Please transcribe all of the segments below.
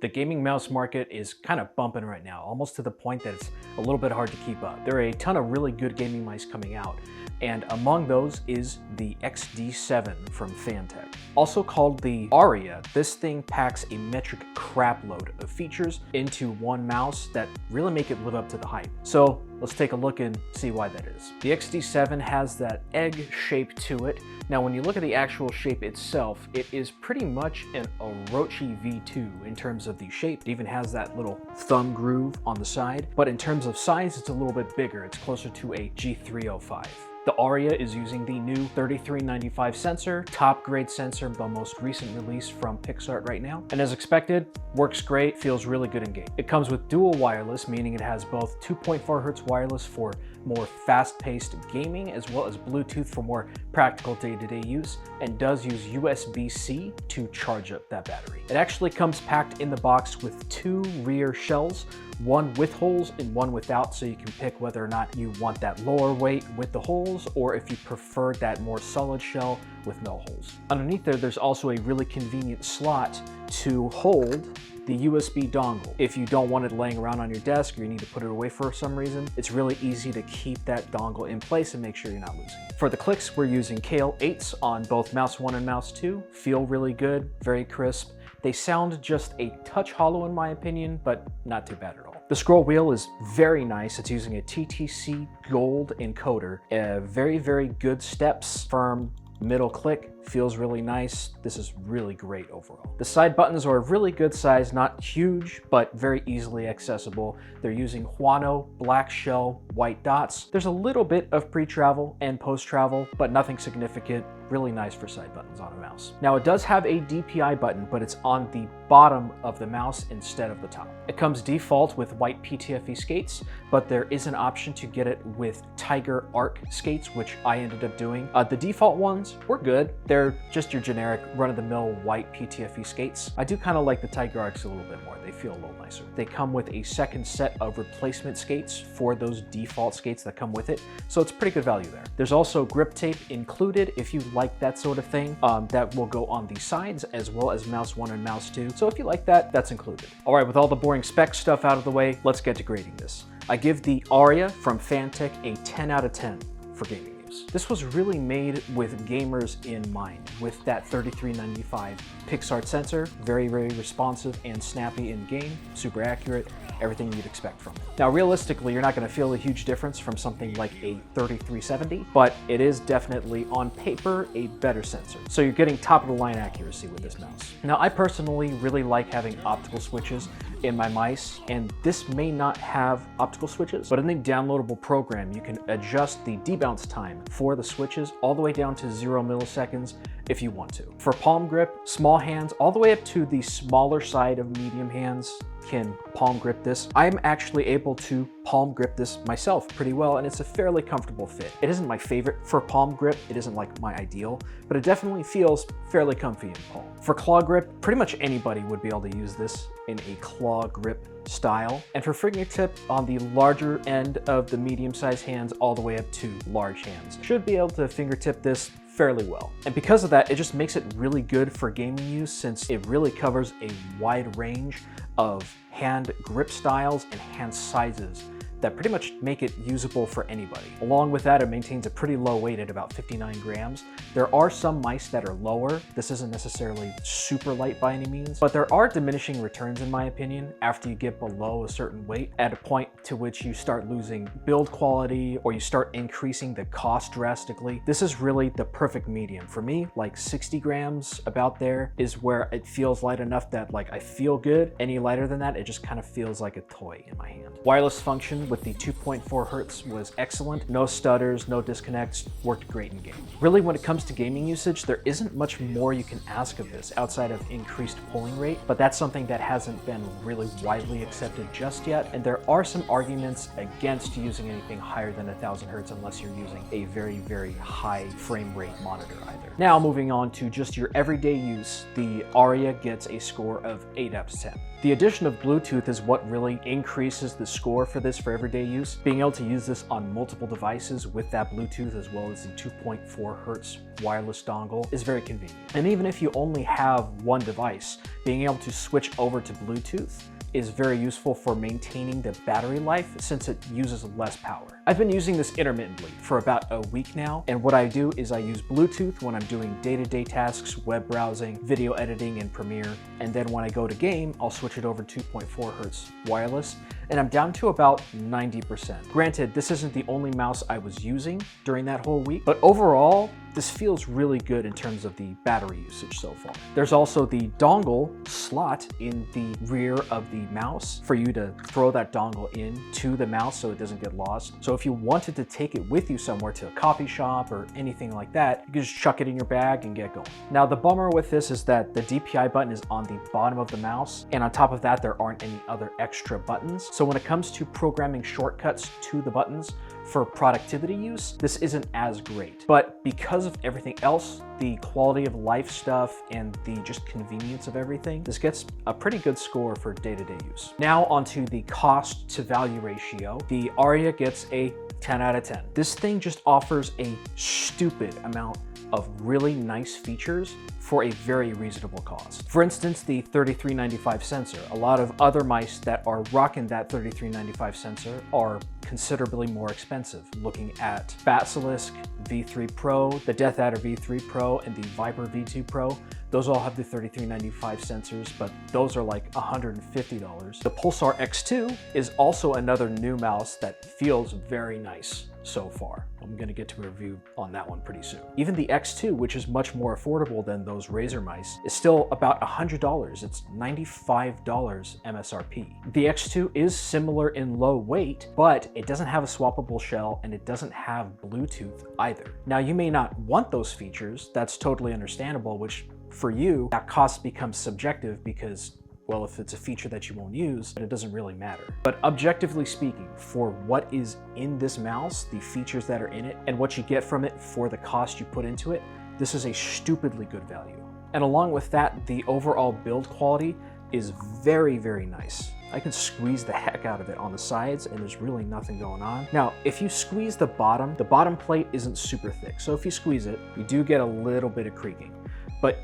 The gaming mouse market is kind of bumping right now, almost to the point that it's a little bit hard to keep up. There are a ton of really good gaming mice coming out, and among those is the XD7 from Fantech. Also called the Aria, this thing packs a metric crap load of features into one mouse that really make it live up to the hype. So let's take a look and see why that is. The XD7 has that egg shape to it. Now, when you look at the actual shape itself, it is pretty much an Orochi V2 in terms of the shape. It even has that little thumb groove on the side, but in terms of size, it's a little bit bigger. It's closer to a G305. The Aria is using the new 3395 sensor, top grade sensor, the most recent release from PixArt right now. And as expected, works great, feels really good in game. It comes with dual wireless, meaning it has both 2.4 Hz wireless for more fast-paced gaming, as well as Bluetooth for more practical day-to-day use, and does use USB-C to charge up that battery. It actually comes packed in the box with two rear shells, one with holes and one without, so you can pick whether or not you want that lower weight with the holes, or if you prefer that more solid shell with no holes. Underneath there's also a really convenient slot to hold the USB dongle. If you don't want it laying around on your desk or you need to put it away for some reason, it's really easy to keep that dongle in place and make sure you're not losing it. For the clicks, we're using Kale 8s on both mouse 1 and mouse 2. Feel really good, very crisp. They sound just a touch hollow in my opinion, but not too bad at all. The scroll wheel is very nice. It's using a TTC Gold encoder. Very, very good steps, firm middle click, feels really nice. This is really great overall. The side buttons are a really good size, not huge, but very easily accessible. They're using Huano black shell white dots. There's a little bit of pre-travel and post-travel, but nothing significant. Really nice for side buttons on a mouse. Now it does have a DPI button, but it's on the bottom of the mouse instead of the top. It comes default with white PTFE skates, but there is an option to get it with Tiger Arc skates, which I ended up doing. The default ones were good. They're just your generic run-of-the-mill white PTFE skates. I do kind of like the Tiger Arcs a little bit more. They feel a little nicer. They come with a second set of replacement skates for those default skates that come with it, so it's pretty good value there. There's also grip tape included if you like that sort of thing. That will go on the sides as well as mouse 1 and mouse 2. So if you like that, that's included. All right, with all the boring spec stuff out of the way, let's get to grading this. I give the Aria from Fantech a 10 out of 10 for gaming. This was really made with gamers in mind, with that 3395 PixArt sensor, very, very responsive and snappy in game, super accurate, everything you'd expect from it. Now, realistically, you're not going to feel a huge difference from something like a 3370, but it is definitely, on paper, a better sensor. So you're getting top-of-the-line accuracy with this mouse. Now, I personally really like having optical switches in my mice, and this may not have optical switches, but in the downloadable program, you can adjust the debounce time for the switches all the way down to 0 milliseconds if you want to. For palm grip, small hands, all the way up to the smaller side of medium hands can palm grip this. I'm actually able to palm grip this myself pretty well, and it's a fairly comfortable fit. It isn't my favorite for palm grip, it isn't like my ideal, but it definitely feels fairly comfy in palm. For claw grip, pretty much anybody would be able to use this in a claw grip style. And for fingertip, on the larger end of the medium-sized hands all the way up to large hands, should be able to fingertip this fairly well. And because of that, it just makes it really good for gaming use, since it really covers a wide range of hand grip styles and hand sizes that pretty much make it usable for anybody. Along with that, it maintains a pretty low weight at about 59 grams. There are some mice that are lower. This isn't necessarily super light by any means, but there are diminishing returns in my opinion after you get below a certain weight, at a point to which you start losing build quality or you start increasing the cost drastically. This is really the perfect medium. For me, like 60 grams, about there, is where it feels light enough that like I feel good. Any lighter than that, it just kind of feels like a toy in my hand. Wireless function with the 2.4 Hz was excellent. No stutters, no disconnects, worked great in game. Really, when it comes to gaming usage, there isn't much more you can ask of this outside of increased polling rate, but that's something that hasn't been really widely accepted just yet, and there are some arguments against using anything higher than 1000 Hz unless you're using a very, very high frame rate monitor either. Now, moving on to just your everyday use, the Aria gets a score of 8 out of 10. The addition of Bluetooth is what really increases the score for this for everyday use. Being able to use this on multiple devices with that Bluetooth as well as the 2.4 hertz wireless dongle is very convenient. And even if you only have one device, being able to switch over to Bluetooth is very useful for maintaining the battery life since it uses less power. I've been using this intermittently for about a week now, and what I do is I use Bluetooth when I'm doing day-to-day tasks, web browsing, video editing in Premiere, and then when I go to game, I'll switch it over 2.4 hertz wireless, and I'm down to about 90%. Granted, this isn't the only mouse I was using during that whole week, but overall, this feels really good in terms of the battery usage so far. There's also the dongle slot in the rear of the mouse for you to throw that dongle in to the mouse so it doesn't get lost. So if you wanted to take it with you somewhere to a coffee shop or anything like that, you can just chuck it in your bag and get going. Now the bummer with this is that the DPI button is on the bottom of the mouse, and on top of that there aren't any other extra buttons. So when it comes to programming shortcuts to the buttons for productivity use, this isn't as great. But because of everything else, the quality of life stuff and the just convenience of everything, this gets a pretty good score for day-to-day use. Now onto the cost to value ratio. The Aria gets a 10 out of 10. This thing just offers a stupid amount of really nice features for a very reasonable cost. For instance, the $33.95 sensor. A lot of other mice that are rocking that $33.95 sensor are considerably more expensive. Looking at Basilisk V3 Pro, the Death Adder V3 Pro, and the Viper V2 Pro, those all have the $33.95 sensors, but those are like $150. The Pulsar X2 is also another new mouse that feels very nice so far. I'm gonna get to a review on that one pretty soon. Even the X2, which is much more affordable than those Razer mice, is still about $100. It's $95 MSRP. The X2 is similar in low weight, but it doesn't have a swappable shell and it doesn't have Bluetooth either. Now you may not want those features, that's totally understandable, which for you, that cost becomes subjective because, well, if it's a feature that you won't use, it doesn't really matter. But objectively speaking, for what is in this mouse, the features that are in it, and what you get from it for the cost you put into it, this is a stupidly good value. And along with that, the overall build quality is very, very nice. I can squeeze the heck out of it on the sides and there's really nothing going on. Now, if you squeeze the bottom plate isn't super thick. So if you squeeze it, you do get a little bit of creaking. But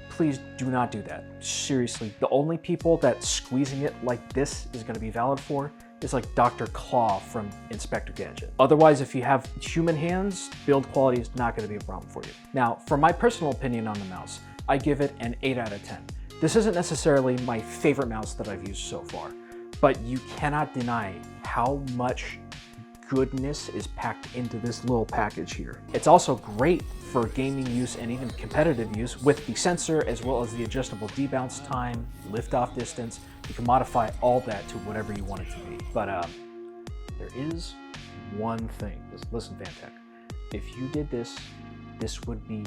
please do not do that. Seriously, the only people that squeezing it like this is going to be valid for is like Dr. Claw from Inspector Gadget. Otherwise, if you have human hands, build quality is not going to be a problem for you. Now, for my personal opinion on the mouse, I give it an 8 out of 10. This isn't necessarily my favorite mouse that I've used so far, but you cannot deny how much goodness is packed into this little package here. It's also great for gaming use and even competitive use with the sensor as well as the adjustable debounce time, liftoff distance. You can modify all that to whatever you want it to be. But there is one thing. Just listen, Fantech. If you did this, this would be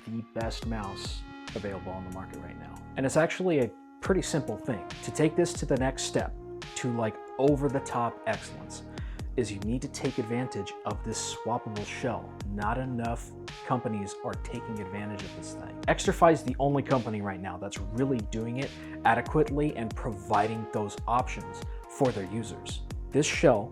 the best mouse available on the market right now. And it's actually a pretty simple thing. To take this to the next step, to like over-the-top excellence, is you need to take advantage of this swappable shell. Not enough companies are taking advantage of this thing. Xtrfy is the only company right now that's really doing it adequately and providing those options for their users. This shell,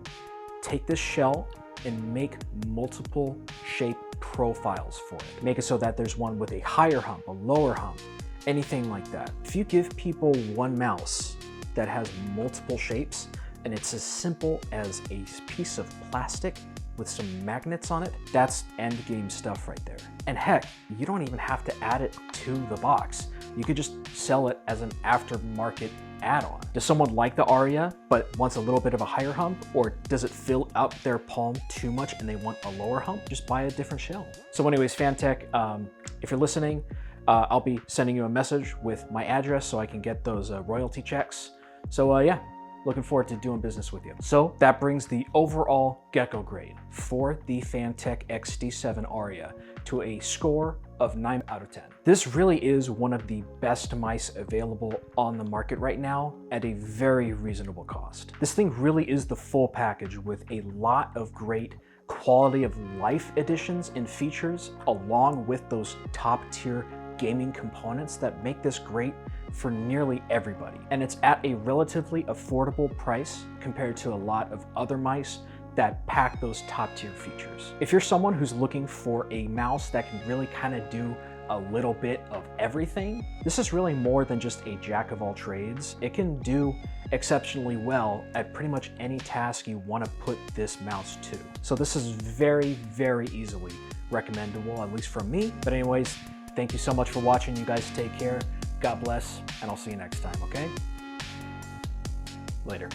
take this shell and make multiple shape profiles for it. Make it so that there's one with a higher hump, a lower hump, anything like that. If you give people one mouse that has multiple shapes, and it's as simple as a piece of plastic with some magnets on it, that's end game stuff right there. And heck, you don't even have to add it to the box. You could just sell it as an aftermarket add-on. Does someone like the Aria but wants a little bit of a higher hump, or does it fill out their palm too much and they want a lower hump? Just buy a different shell. So anyways, Fantech, if you're listening, I'll be sending you a message with my address so I can get those royalty checks. So yeah, looking forward to doing business with you. So that brings the overall Gecko grade for the Fantech XD7 Aria to a score of 9 out of 10. This really is one of the best mice available on the market right now at a very reasonable cost. This thing really is the full package with a lot of great quality of life additions and features, along with those top tier gaming components that make this great for nearly everybody. And it's at a relatively affordable price compared to a lot of other mice that pack those top tier features. If you're someone who's looking for a mouse that can really kind of do a little bit of everything, this is really more than just a jack of all trades. It can do exceptionally well at pretty much any task you want to put this mouse to. So this is very, very easily recommendable, at least from me. But anyways, thank you so much for watching. You guys take care. God bless, and I'll see you next time, okay? Later.